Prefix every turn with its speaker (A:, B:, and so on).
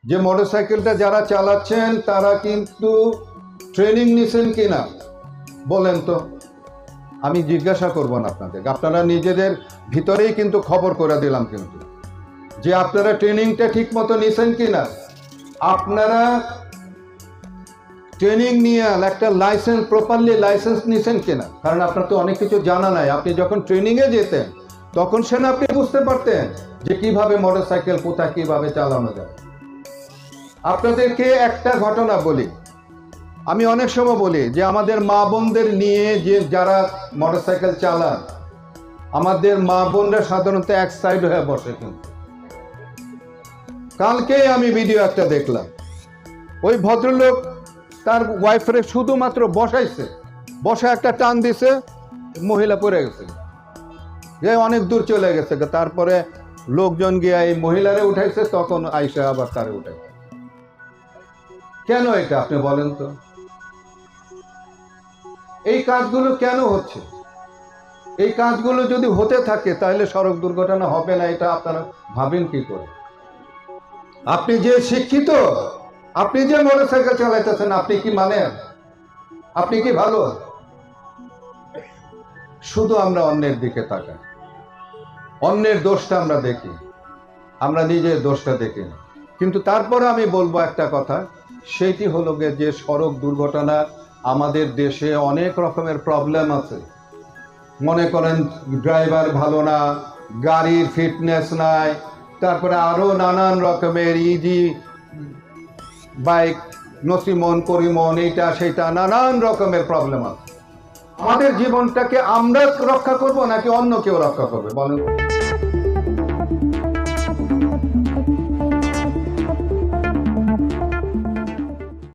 A: যে মোটরসাইকেলটা যারা চালাচ্ছেন তারা কিন্তু ট্রেনিং নিছেন কিনা বলেন তো। আমি জিজ্ঞাসা করব না আপনাদের, আপনারা নিজেদের ভিতরেই কিন্তু খবর করে দিলাম কিন্তু যে আপনারা ট্রেনিংটা ঠিক মতো নিছেন কিনা। আপনারা ট্রেনিং নিয়ে একটা লাইসেন্স, প্রপারলি লাইসেন্স নিছেন কিনা। কারণ আপনার তো অনেক কিছু জানা নাই। আপনি যখন ট্রেনিংয়ে যেতেন তখন সেটা আপনি বুঝতে পারতেন যে কিভাবে মোটরসাইকেল কোথায় কিভাবে চালানো যায়। আপনাদেরকে একটা ঘটনা বলি, আমি অনেক সময় বলি যে আমাদের মা বোনদের নিয়ে যে যারা মোটরসাইকেল চালান, আমাদের মা বোনরা সাধারণত এক সাইড হয়ে বসে। কিন্তু কালকেই আমি ভিডিও একটা দেখলাম, ওই ভদ্রলোক তার ওয়াইফরে শুধুমাত্র বসাইছে, বসে একটা টান দিছে, মহিলা পড়ে গেছে, যে অনেক দূর চলে গেছে। তারপরে লোকজন গিয়ে এই মহিলারে উঠাইছে, তখন আইসা আবার তারে উঠাইছে। কেন এটা আপনি বলেন তো? এই কাজগুলো কেন হচ্ছে? এই কাজগুলো যদি হতে থাকে তাহলে সড়ক দুর্ঘটনা হবে না, এটা আপনারা ভাবেন কি করে? আপনি যে শিক্ষিত, আপনি যে মোটরসাইকেল চালাইতেছেন, আপনি কি মানেন? আপনি কি ভালো? শুধু আমরা অন্যের দিকে তাকাই, অন্যের দোষটা আমরা দেখি, আমরা নিজের দোষটা দেখি না। কিন্তু তারপরে আমি বলবো একটা কথা, সেইটি হলো যে সড়ক দুর্ঘটনা আমাদের দেশে অনেক রকমের প্রবলেম আছে। মনে করেন ড্রাইভার ভালো না, গাড়ির ফিটনেস নাই, তারপরে আরো নানান রকমের ইজি বাইক, নসিমন করিমন, এইটা সেটা নানান রকমের প্রবলেম আছে। আমাদের জীবনটাকে আমরা রক্ষা করব নাকি অন্য কেউ রক্ষা করবে বলেন?